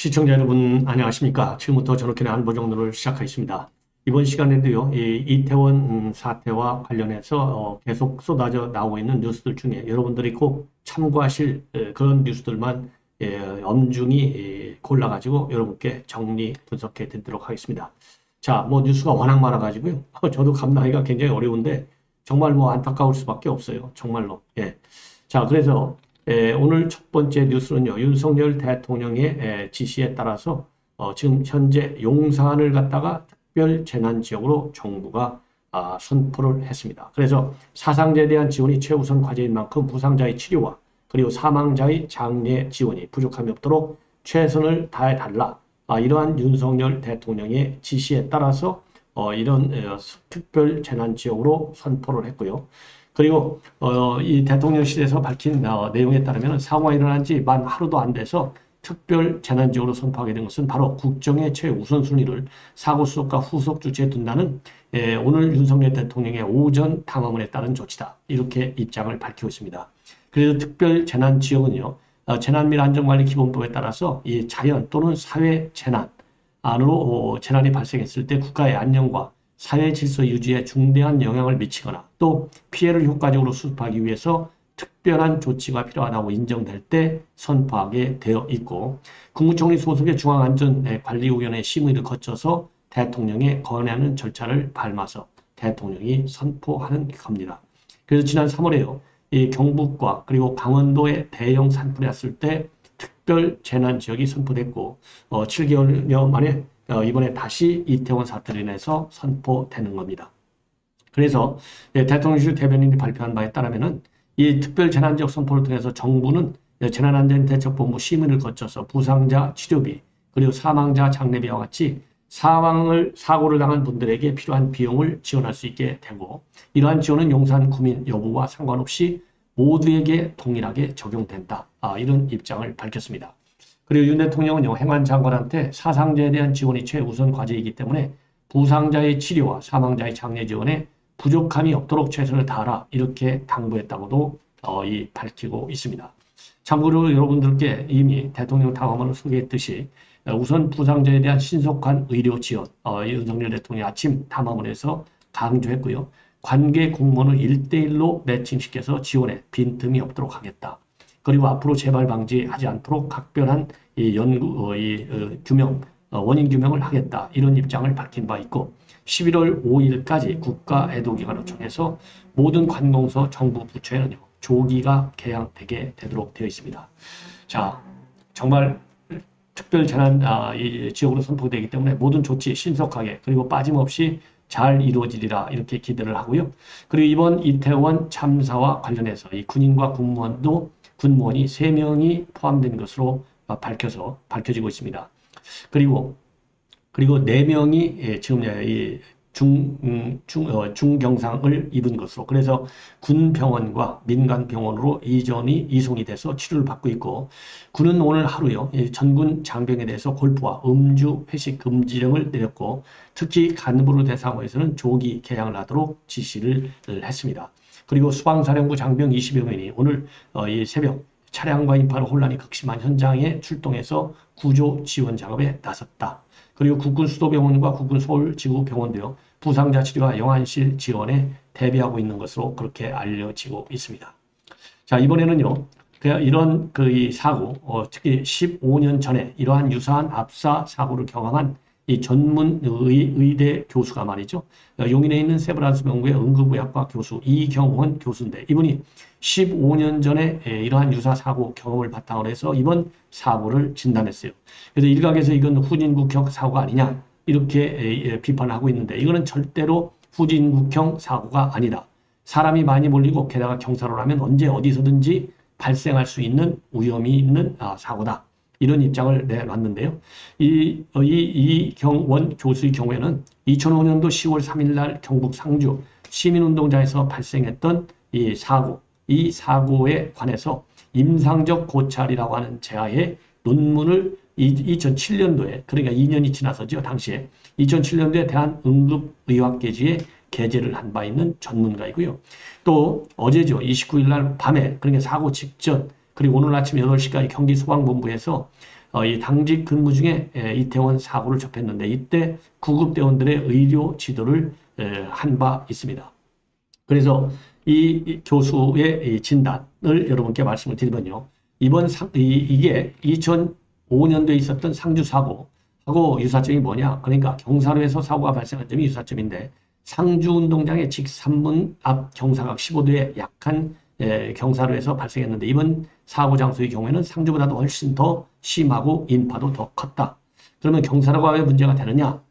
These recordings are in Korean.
시청자 여러분 안녕하십니까. 지금부터 저녁의 안보정로를 시작하겠습니다. 이번 시간에도요, 이 이태원 사태와 관련해서 계속 쏟아져 나오고 있는 뉴스들 중에 여러분들이 꼭 참고하실 그런 뉴스들만 엄중히 골라가지고 여러분께 정리 분석해 드리도록 하겠습니다. 자, 뭐 뉴스가 워낙 많아가지고요. 저도 감당하기가 굉장히 어려운데 정말 뭐 안타까울 수밖에 없어요. 정말로. 예. 자, 그래서 오늘 첫 번째 뉴스는요, 윤석열 대통령의 지시에 따라서 지금 현재 용산을 갖다가 특별 재난 지역으로 정부가 선포를 했습니다. 그래서 사상자에 대한 지원이 최우선 과제인 만큼 부상자의 치료와 그리고 사망자의 장례 지원이 부족함이 없도록 최선을 다해달라. 이러한 윤석열 대통령의 지시에 따라서 이런 특별 재난 지역으로 선포를 했고요. 그리고 이 대통령실에서 밝힌 내용에 따르면 사고가 일어난 지 만 하루도 안 돼서 특별 재난지역으로 선포하게 된 것은 바로 국정의 최우선순위를 사고 수습과 후속 조치에 둔다는 오늘 윤석열 대통령의 오전 담화문에 따른 조치다. 이렇게 입장을 밝히고 있습니다. 그래서 특별 재난지역은요, 재난및 안전관리 기본법에 따라서 이 자연 또는 사회 재난으로 재난이 발생했을 때 국가의 안녕과 사회 질서 유지에 중대한 영향을 미치거나 또 피해를 효과적으로 수습하기 위해서 특별한 조치가 필요하다고 인정될 때 선포하게 되어 있고, 국무총리 소속의 중앙안전관리위원회 심의를 거쳐서 대통령에 건의하는 절차를 밟아서 대통령이 선포하는 겁니다. 그래서 지난 3월에요. 이 경북과 그리고 강원도에 대형 산불이 왔을 때 특별 재난 지역이 선포됐고 7개월여 만에 이번에 다시 이태원 사태로 인해서 선포되는 겁니다. 그래서 대통령실 대변인이 발표한 바에 따르면은 이 특별 재난지역 선포를 통해서 정부는 재난안전대책본부 심의를 거쳐서 부상자 치료비 그리고 사망자 장례비와 같이 사고를 당한 분들에게 필요한 비용을 지원할 수 있게 되고, 이러한 지원은 용산 구민 여부와 상관없이 모두에게 동일하게 적용된다. 이런 입장을 밝혔습니다. 그리고 윤 대통령은요, 행안 장관한테 사상자에 대한 지원이 최우선 과제이기 때문에 부상자의 치료와 사망자의 장례 지원에 부족함이 없도록 최선을 다하라. 이렇게 당부했다고도 밝히고 있습니다. 참고로 여러분들께 이미 대통령 담화문을 소개했듯이 우선 부상자에 대한 신속한 의료 지원, 윤석열 대통령이 아침 담화문에서 강조했고요. 관계 공무원을 1대1로 매칭시켜서 지원에 빈틈이 없도록 하겠다. 그리고 앞으로 재발 방지하지 않도록 각별한 원인 규명을 하겠다. 이런 입장을 밝힌 바 있고, 11월 5일까지 국가애도기간을 정해서 모든 관공서 정부 부처에는요, 조기가 개항되게 되도록 되어 있습니다. 자, 정말 특별 재난 지역으로 선포되기 때문에 모든 조치 신속하게 그리고 빠짐없이 잘 이루어지리라 이렇게 기대를 하고요. 그리고 이번 이태원 참사와 관련해서 이 군인과 군무원이 3명이 포함된 것으로 밝혀지고 있습니다. 그리고 4명이 지금 중경상을 입은 것으로, 그래서 군병원과 민간병원으로 이송이 돼서 치료를 받고 있고, 군은 오늘 하루요, 전군 장병에 대해서 골프와 음주 회식 금지령을 내렸고, 특히 간부를 대상으로 해서는 조기 개항을 하도록 지시를 했습니다. 그리고 수방사령부 장병 20여 명이 오늘 이 새벽 차량과 인파로 혼란이 극심한 현장에 출동해서 구조 지원 작업에 나섰다. 그리고 국군 수도병원과 국군 서울지구병원도요, 부상자 치료와 영안실 지원에 대비하고 있는 것으로 그렇게 알려지고 있습니다. 자, 이번에는요, 이런 이 사고, 특히 15년 전에 이러한 유사한 압사 사고를 경험한 이 전문 의대 교수가 말이죠. 용인에 있는 세브란스 병원의 응급의학과 교수 이경원 교수인데, 이분이 15년 전에 이러한 유사 사고 경험을 바탕으로 해서 이번 사고를 진단했어요. 그래서 일각에서 이건 후진국형 사고가 아니냐 이렇게 비판을 하고 있는데, 이거는 절대로 후진국형 사고가 아니다. 사람이 많이 몰리고 게다가 경사로라면 언제 어디서든지 발생할 수 있는 위험이 있는 사고다. 이런 입장을 내놨는데요. 이경원 교수의 경우에는 2005년도 10월 3일 날 경북 상주 시민운동장에서 발생했던 이 사고에 관해서 임상적 고찰이라고 하는 제하의 논문을 2007년도에, 그러니까 2년이 지나서죠. 당시에 2007년도에 대한응급의학계지에 게재를 한 바 있는 전문가이고요. 또 어제죠. 29일 날 밤에, 그러니까 사고 직전, 그리고 오늘 아침 8시까지 경기 소방본부에서 이 당직 근무 중에 이태원 사고를 접했는데 이때 구급대원들의 의료 지도를 한 바 있습니다. 그래서 이 교수의 이 진단을 여러분께 말씀을 드리면요. 이게 2005년도에 있었던 상주 사고하고 유사점이 뭐냐? 그러니까 경사로에서 사고가 발생한 점이 유사점인데 상주 운동장의 직3문 앞 경사각 15도의 약한 경사로에서 발생했는데 이번 사고 장소의 경우에는 상주보다도 훨씬 더 심하고 인파도 더 컸다. 그러면 경사로가 왜 문제가 되느냐?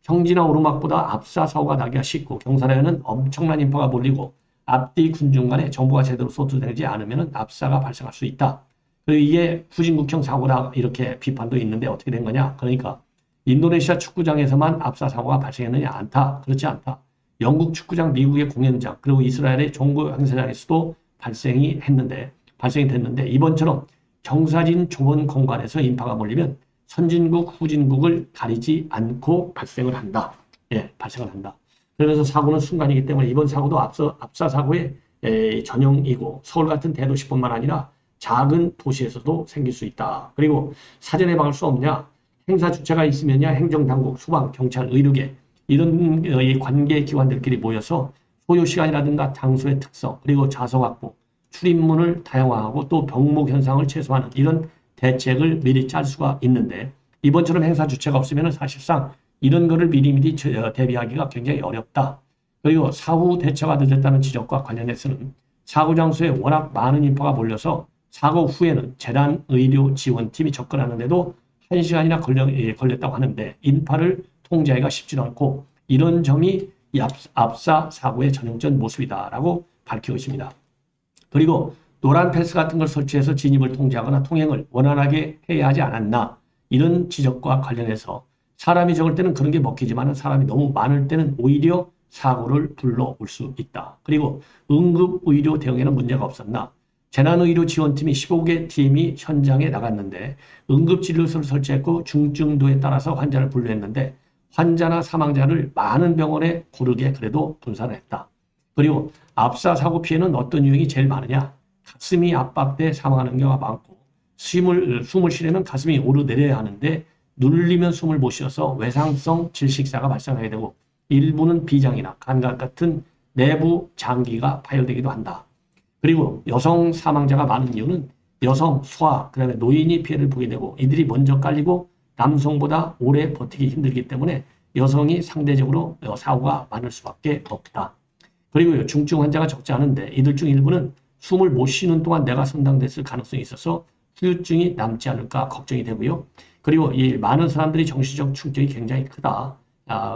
평지나 오르막보다 압사 사고가 나기가 쉽고 경사로에는 엄청난 인파가 몰리고 앞뒤 군중 간에 정보가 제대로 소통되지 않으면 압사가 발생할 수 있다. 그리고 이게 후진국형 사고다 이렇게 비판도 있는데 어떻게 된 거냐? 그러니까 인도네시아 축구장에서만 압사 사고가 발생했느냐? 않다. 그렇지 않다. 영국 축구장, 미국의 공연장, 그리고 이스라엘의 종교 행사장에서도 발생이 됐는데 이번처럼 경사진 좁은 공간에서 인파가 몰리면 선진국, 후진국을 가리지 않고 발생을 한다. 발생을 한다. 그러면서 사고는 순간이기 때문에 이번 사고도 압사 사고의 전형이고 서울 같은 대도시뿐만 아니라 작은 도시에서도 생길 수 있다. 그리고 사전에 막을 수 없냐? 행사 주체가 있으면야 행정당국, 소방, 경찰, 의료계 이런 관계 기관들끼리 모여서 소요 시간이라든가 장소의 특성 그리고 좌석 확보, 출입문을 다양화하고 또 병목 현상을 최소화하는 이런 대책을 미리 짤 수가 있는데 이번처럼 행사 주체가 없으면 사실상 이런 거를 미리미리 대비하기가 굉장히 어렵다. 그리고 사후 대처가 늦었다는 지적과 관련해서는 사고 장소에 워낙 많은 인파가 몰려서 사고 후에는 재난 의료 지원팀이 접근하는데도 1시간이나 걸렸다고 하는데 인파를 통제하기가 쉽지 않고 이런 점이 이 압사 사고의 전형적 모습이다라고 밝히고 있습니다. 그리고 노란 패스 같은 걸 설치해서 진입을 통제하거나 통행을 원활하게 해야 하지 않았나 이런 지적과 관련해서 사람이 적을 때는 그런 게 먹히지만 사람이 너무 많을 때는 오히려 사고를 불러올 수 있다. 그리고 응급의료 대응에는 문제가 없었나? 재난의료 지원팀이 15개 팀이 현장에 나갔는데 응급진료소를 설치했고 중증도에 따라서 환자를 분류했는데 환자나 사망자를 많은 병원에 고르게 그래도 분산을 했다. 그리고 압사 사고 피해는 어떤 유형이 제일 많으냐? 가슴이 압박돼 사망하는 경우가 많고 숨을 쉬려면 가슴이 오르내려야 하는데 눌리면 숨을 못 쉬어서 외상성 질식사가 발생하게 되고 일부는 비장이나 감각 같은 내부 장기가 파열되기도 한다. 그리고 여성 사망자가 많은 이유는 여성, 소아, 그다음에 노인이 피해를 보게 되고 이들이 먼저 깔리고 남성보다 오래 버티기 힘들기 때문에 여성이 상대적으로 사고가 많을 수밖에 없다. 그리고 중증 환자가 적지 않은데 이들 중 일부는 숨을 못 쉬는 동안 뇌가 손상됐을 가능성이 있어서 후유증이 남지 않을까 걱정이 되고요. 그리고 이 많은 사람들이 정신적 충격이 굉장히 크다.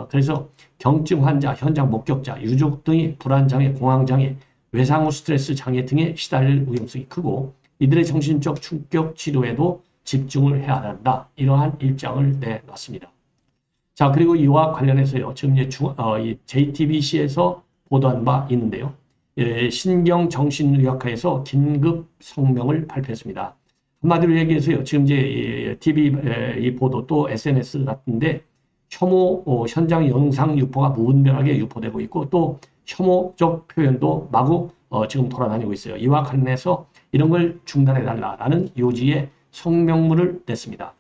그래서 경증 환자, 현장 목격자, 유족 등이 불안장애, 공황장애, 외상 후 스트레스 장애 등에 시달릴 위험성이 크고 이들의 정신적 충격 치료에도 집중을 해야 한다. 이러한 입장을 내놨습니다. 자, 그리고 이와 관련해서요. 지금 이제 JTBC에서 보도한 바 있는데요. 신경정신의학회에서 긴급 성명을 발표했습니다. 한마디로 얘기해서요. 지금 이제 TV 이 보도 또 SNS 같은데 혐오 현장 영상 유포가 무분별하게 유포되고 있고 또 혐오적 표현도 마구 지금 돌아다니고 있어요. 이와 관련해서 이런 걸 중단해달라라는 요지의 성명문을 냈습니다.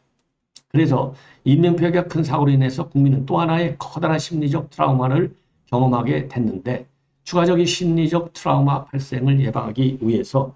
그래서 인명피해가 큰 사고로 인해서 국민은 또 하나의 커다란 심리적 트라우마를 경험하게 됐는데 추가적인 심리적 트라우마 발생을 예방하기 위해서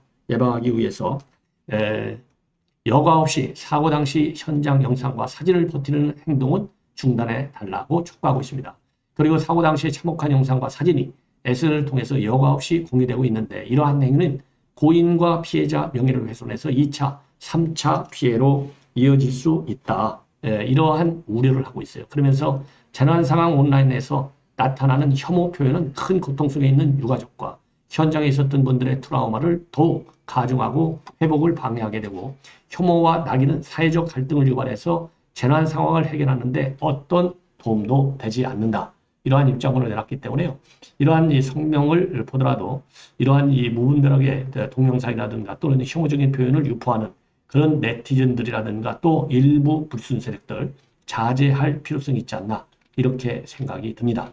여과 없이 사고 당시 현장 영상과 사진을 버티는 행동은 중단해 달라고 촉구하고 있습니다. 그리고 사고 당시의 참혹한 영상과 사진이 SNS를 통해서 여과 없이 공유되고 있는데 이러한 행위는 고인과 피해자 명예를 훼손해서 2차, 3차 피해로 이어질 수 있다. 이러한 우려를 하고 있어요. 그러면서 재난 상황 온라인에서 나타나는 혐오 표현은 큰 고통 속에 있는 유가족과 현장에 있었던 분들의 트라우마를 더욱 가중하고 회복을 방해하게 되고 혐오와 낙인은 사회적 갈등을 유발해서 재난 상황을 해결하는데 어떤 도움도 되지 않는다. 이러한 입장으로 내놨기 때문에요. 이러한 이 성명을 보더라도 이러한 이 무분별하게 동영상이라든가 또는 혐오적인 표현을 유포하는 그런 네티즌들이라든가 또 일부 불순 세력들 자제할 필요성이 있지 않나 이렇게 생각이 듭니다.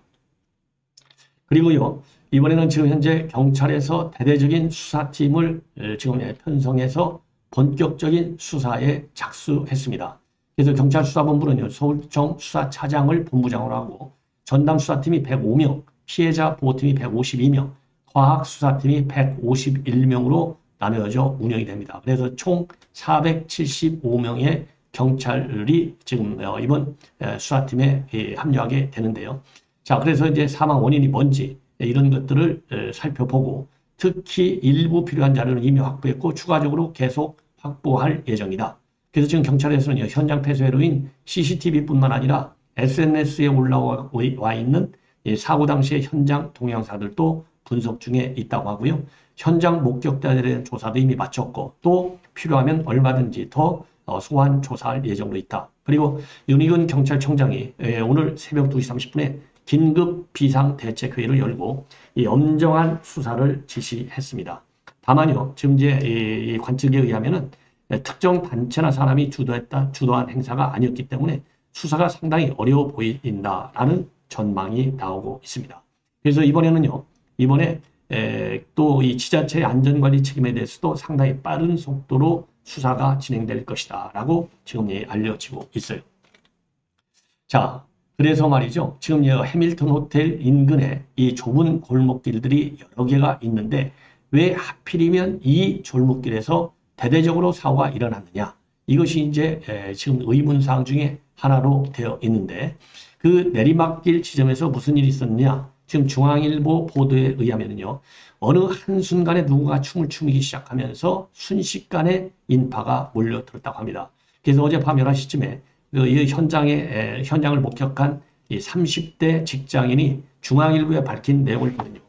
그리고요. 이번에는 지금 현재 경찰에서 대대적인 수사팀을 지금 편성해서 본격적인 수사에 작수했습니다. 그래서 경찰수사본부는요, 서울청 수사차장을 본부장으로 하고 전담수사팀이 105명, 피해자 보호팀이 152명, 과학수사팀이 151명으로 나누어져 운영이 됩니다. 그래서 총 475명의 경찰이 지금 이번 수사팀에 합류하게 되는데요. 자, 그래서 이제 사망 원인이 뭔지 이런 것들을 살펴보고 특히 일부 필요한 자료는 이미 확보했고 추가적으로 계속 확보할 예정이다. 그래서 지금 경찰에서는 현장 폐쇄로 인 CCTV뿐만 아니라 SNS에 올라와 있는 사고 당시의 현장 동영상들도 분석 중에 있다고 하고요. 현장 목격자들에 대한 조사도 이미 마쳤고 또 필요하면 얼마든지 더 소환 조사할 예정으로 있다. 그리고 윤희근 경찰청장이 오늘 새벽 2시 30분에 긴급 비상대책회의를 열고 이 엄정한 수사를 지시했습니다. 다만요, 지금 이제 이 관측에 의하면은 특정 단체나 사람이 주도한 행사가 아니었기 때문에 수사가 상당히 어려워 보인다라는 전망이 나오고 있습니다. 그래서 이번에는요, 또 이 지자체의 안전관리 책임에 대해서도 상당히 빠른 속도로 수사가 진행될 것이다 라고 지금 알려지고 있어요. 자, 그래서 말이죠. 지금 해밀턴 호텔 인근에 이 좁은 골목길들이 여러 개가 있는데 왜 하필이면 이 골목길에서 대대적으로 사고가 일어났느냐. 이것이 이제 지금 의문사항 중에 하나로 되어 있는데 그 내리막길 지점에서 무슨 일이 있었느냐. 지금 중앙일보 보도에 의하면요. 어느 한순간에 누군가 춤을 추기 시작하면서 순식간에 인파가 몰려들었다고 합니다. 그래서 어젯밤 11시쯤에 이 현장을 목격한 이 30대 직장인이 중앙일보에 밝힌 내용을 보면요.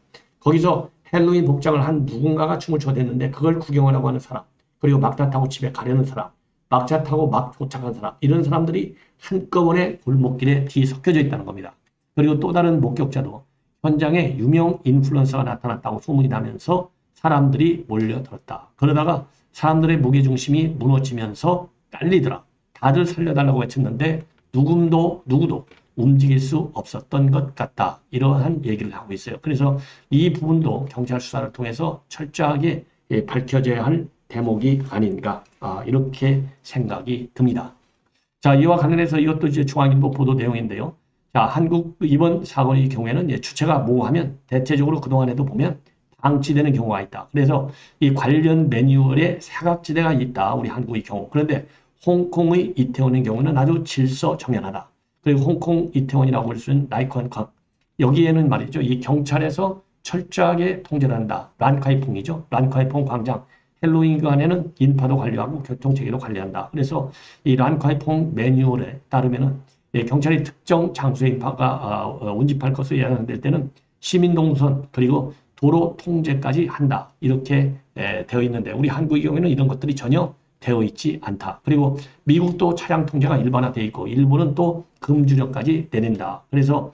거기서 헬로윈 복장을 한 누군가가 춤을 춰댔는데 그걸 구경하려고 하는 사람, 그리고 막차 타고 집에 가려는 사람, 막차 타고 막 도착한 사람, 이런 사람들이 한꺼번에 골목길에 뒤섞여져 있다는 겁니다. 그리고 또 다른 목격자도 현장에 유명 인플루언서가 나타났다고 소문이 나면서 사람들이 몰려들었다. 그러다가 사람들의 무게중심이 무너지면서 딸리더라. 다들 살려달라고 외쳤는데 누구도 움직일 수 없었던 것 같다. 이러한 얘기를 하고 있어요. 그래서 이 부분도 경찰 수사를 통해서 철저하게 밝혀져야 할 대목이 아닌가 이렇게 생각이 듭니다. 자, 이와 관련해서 이것도 이제 중앙일보 보도 내용인데요. 자, 한국 이번 사건의 경우에는 주체가 모호하면 대체적으로 그동안에도 보면 방치되는 경우가 있다. 그래서 이 관련 매뉴얼에 사각지대가 있다. 우리 한국의 경우. 그런데 홍콩의 이태원의 경우는 아주 질서정연하다. 그리고 홍콩 이태원이라고 볼 수 있는 라이컨강. 여기에는 말이죠. 이 경찰에서 철저하게 통제를 한다. 란카이퐁이죠. 란카이퐁 광장. 헬로윈 기간에는 인파도 관리하고 교통체계도 관리한다. 그래서 이 란카이퐁 매뉴얼에 따르면은 경찰이 특정 장소에 인파가 운집할 것으로 예상될 때는 시민동선 그리고 도로 통제까지 한다. 이렇게 되어 있는데 우리 한국의 경우에는 이런 것들이 전혀 되어 있지 않다. 그리고 미국도 차량 통제가 일반화되어 있고 일본은 또 금주령까지 내린다. 그래서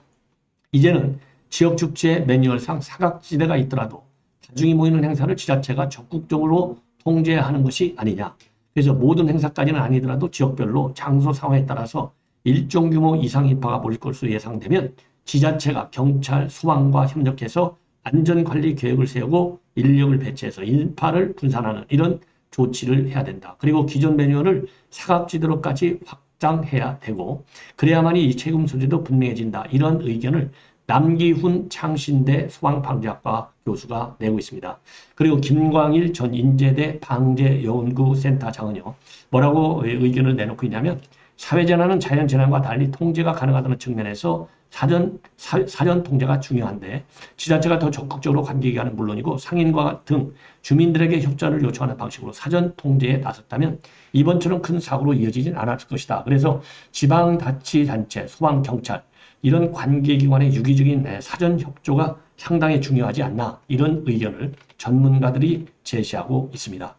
이제는 지역축제 매뉴얼상 사각지대가 있더라도 다중이 모이는 행사를 지자체가 적극적으로 통제하는 것이 아니냐. 그래서 모든 행사까지는 아니더라도 지역별로 장소 상황에 따라서 일정 규모 이상 인파가 몰릴 것으로 예상되면 지자체가 경찰, 소방과 협력해서 안전관리 계획을 세우고 인력을 배치해서 인파를 분산하는 이런 조치를 해야 된다. 그리고 기존 매뉴얼을 사각지대로까지 확장해야 되고 그래야만이 이 책임 소재도 분명해진다. 이런 의견을 남기훈 창신대 소방방재학과 교수가 내고 있습니다. 그리고 김광일 전 인제대 방재연구센터장은요. 뭐라고 의견을 내놓고 있냐면 사회재난은 자연재난과 달리 통제가 가능하다는 측면에서 사전 통제가 중요한데 지자체가 더 적극적으로 관계기관은 물론이고 상인과 등 주민들에게 협조를 요청하는 방식으로 사전 통제에 나섰다면 이번처럼 큰 사고로 이어지진 않았을 것이다. 그래서 지방자치단체, 소방, 경찰 이런 관계기관의 유기적인 사전 협조가 상당히 중요하지 않나 이런 의견을 전문가들이 제시하고 있습니다.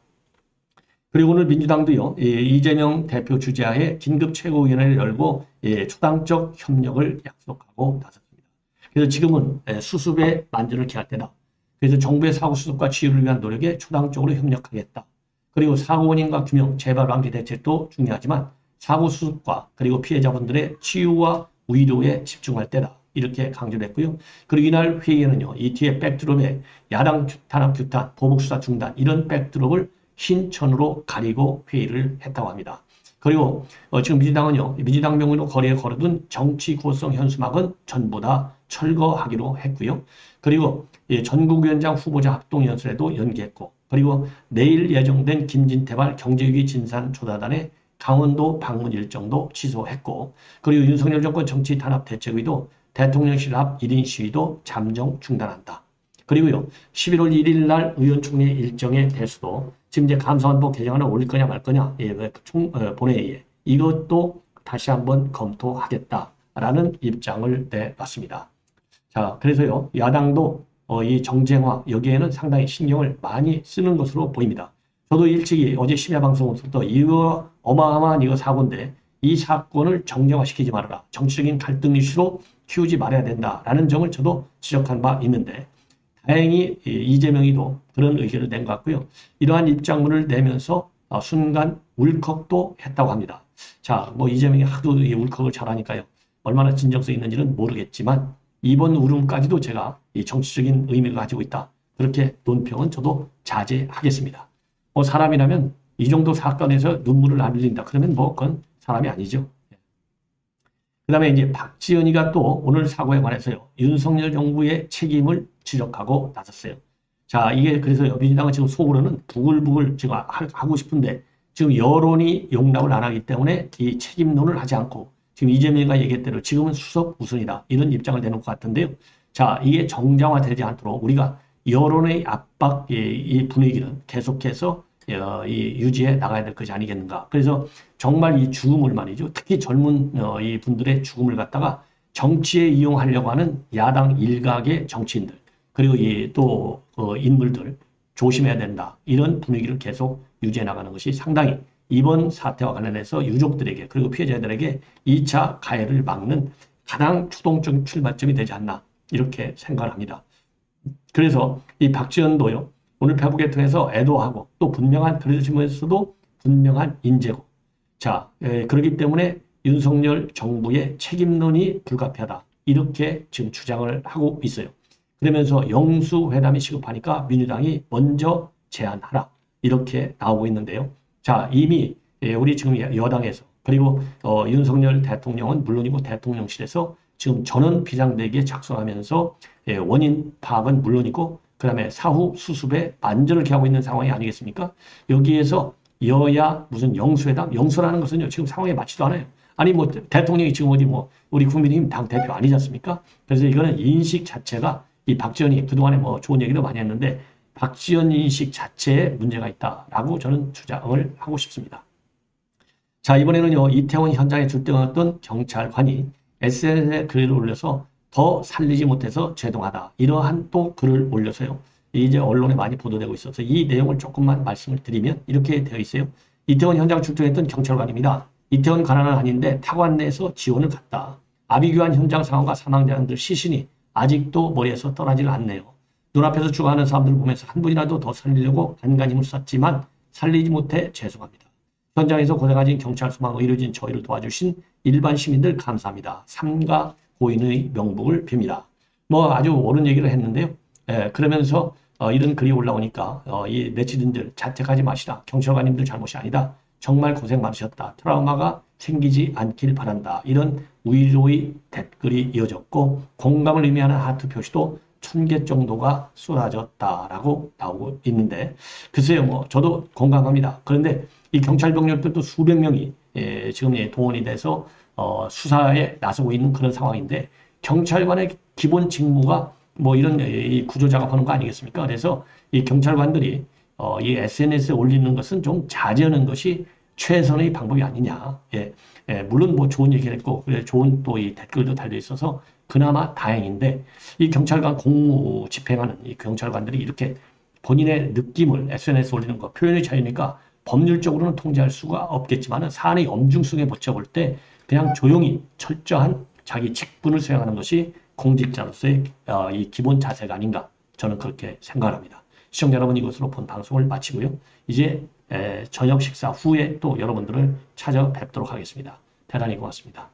그리고 오늘 민주당도요. 이재명 대표 주재하에 긴급 최고위원회를 열고 초당적 협력을 약속하고 나섰습니다. 그래서 지금은 수습에 만전을 기할 때다. 그래서 정부의 사고 수습과 치유를 위한 노력에 초당적으로 협력하겠다. 그리고 사고 원인과 규명, 재발 방지 대책도 중요하지만 사고 수습과 그리고 피해자분들의 치유와 의료에 집중할 때다. 이렇게 강조를 했고요. 그리고 이날 회의에는요. 이 뒤에 백드롭에 야당 탄압 규탄, 보복수사 중단 이런 백드롭을 흰천으로 가리고 회의를 했다고 합니다. 그리고 지금 민주당은요, 민주당 명의로 거리에 걸어둔 정치 구호성 현수막은 전부 다 철거하기로 했고요. 그리고 전국위원장 후보자 합동연설에도 연기했고, 그리고 내일 예정된 김진태발 경제위기 진상조사단의 강원도 방문 일정도 취소했고, 그리고 윤석열 정권 정치 탄압 대책위도 대통령실 앞 1인 시위도 잠정 중단한다. 그리고요, 11월 1일 날 의원총회 일정의 대수도 지금 이제 감사원법 개정안을 올릴 거냐 말 거냐, 본회의에 이것도 다시 한번 검토하겠다라는 입장을 내놨습니다. 자, 그래서요, 야당도 이 정쟁화 여기에는 상당히 신경을 많이 쓰는 것으로 보입니다. 저도 일찍이 어제 심야 방송부터 이거 어마어마한 이거 사고인데 이 사건을 정쟁화시키지 말아라. 정치적인 갈등 이슈로 키우지 말아야 된다라는 점을 저도 지적한 바 있는데 다행히 이재명이도 그런 의견을 낸 것 같고요. 이러한 입장문을 내면서 순간 울컥도 했다고 합니다. 자, 뭐 이재명이 하도 이 울컥을 잘하니까요. 얼마나 진정성 있는지는 모르겠지만 이번 울음까지도 제가 이 정치적인 의미를 가지고 있다. 그렇게 논평은 저도 자제하겠습니다. 사람이라면 이 정도 사건에서 눈물을 안 흘린다. 그러면 뭐 그건 사람이 아니죠. 그 다음에 이제 박지원이가 또 오늘 사고에 관해서요. 윤석열 정부의 책임을 지적하고 나섰어요. 자, 이게 그래서요. 민주당은 지금 속으로는 부글부글 지금 하고 싶은데 지금 여론이 용납을 안 하기 때문에 이 책임론을 하지 않고 지금 이재명이가 얘기한 대로 지금은 수석 우선이다. 이런 입장을 내놓을 것 같은데요. 자, 이게 정장화되지 않도록 우리가 여론의 압박, 이 분위기는 계속해서 유지해 나가야 될 것이 아니겠는가. 그래서 정말 이 죽음을 말이죠. 특히 젊은 이 분들의 죽음을 갖다가 정치에 이용하려고 하는 야당 일각의 정치인들 그리고 또 인물들 조심해야 된다. 이런 분위기를 계속 유지해 나가는 것이 상당히 이번 사태와 관련해서 유족들에게 그리고 피해자들에게 2차 가해를 막는 가장 추동적인 출발점이 되지 않나 이렇게 생각을 합니다. 그래서 이 박지원도요. 오늘 페북에 통해서 애도하고 또 분명한 그러시면서도 분명한 인재고 자 그렇기 때문에 윤석열 정부의 책임론이 불가피하다. 이렇게 지금 주장을 하고 있어요. 그러면서 영수회담이 시급하니까 민주당이 먼저 제안하라. 이렇게 나오고 있는데요. 자 이미 우리 지금 여당에서 그리고 윤석열 대통령은 물론이고 대통령실에서 지금 전원 비상대기에 작성하면서 원인 파악은 물론이고 그 다음에 사후 수습에 만전을 기하고 있는 상황이 아니겠습니까? 여기에서 여야 무슨 영수회담, 영수라는 것은요 지금 상황에 맞지도 않아요. 아니 뭐 대통령이 지금 어디 뭐 우리 국민의힘 당 대표 아니지 않습니까? 그래서 이거는 인식 자체가 이 박지원이 그동안에 뭐 좋은 얘기도 많이 했는데 박지원 인식 자체에 문제가 있다라고 저는 주장을 하고 싶습니다. 자 이번에는요 이태원 현장에 출동했던 경찰관이 SNS에 글을 올려서 더 살리지 못해서 죄송하다. 이러한 또 글을 올려서요. 이제 언론에 많이 보도되고 있어서 이 내용을 조금만 말씀을 드리면 이렇게 되어 있어요. 이태원 현장 출동했던 경찰관입니다. 이태원 가난은 아닌데 타관 내에서 지원을 갔다. 아비규환 현장 상황과 사망자들 시신이 아직도 머리에서 떠나질 않네요. 눈앞에서 죽어가는 사람들을 보면서 한 분이라도 더 살리려고 안간힘을 썼지만 살리지 못해 죄송합니다. 현장에서 고생하신 경찰 소방 의료진 저희를 도와주신 일반 시민들 감사합니다. 삼가 고인의 명복을 빕니다. 뭐 아주 옳은 얘기를 했는데요. 그러면서 이런 글이 올라오니까 이 네티즌들 자책하지 마시라. 경찰관님들 잘못이 아니다. 정말 고생 많으셨다. 트라우마가 생기지 않길 바란다. 이런 위로의 댓글이 이어졌고 공감을 의미하는 하트 표시도 1000개 정도가 쏟아졌다라고 나오고 있는데 글쎄요 뭐 저도 공감합니다. 그런데 이 경찰 병력들도 수백 명이 지금 동원이 돼서 수사에 나서고 있는 그런 상황인데 경찰관의 기본 직무가 뭐 이런 이 구조 작업하는 거 아니겠습니까? 그래서 이 경찰관들이 이 SNS에 올리는 것은 좀 자제하는 것이 최선의 방법이 아니냐. 물론 뭐 좋은 얘기를 했고 좋은 또 이 댓글도 달려 있어서 그나마 다행인데 이 경찰관 공무 집행하는 이 경찰관들이 이렇게 본인의 느낌을 SNS에 올리는 거 표현의 자유니까 법률적으로는 통제할 수가 없겠지만 사안의 엄중성에 붙여볼 때 그냥 조용히 철저한 자기 직분을 수행하는 것이 공직자로서의 이 기본 자세가 아닌가 저는 그렇게 생각합니다. 시청자 여러분 이것으로 본 방송을 마치고요. 이제 저녁 식사 후에 또 여러분들을 찾아뵙도록 하겠습니다. 대단히 고맙습니다.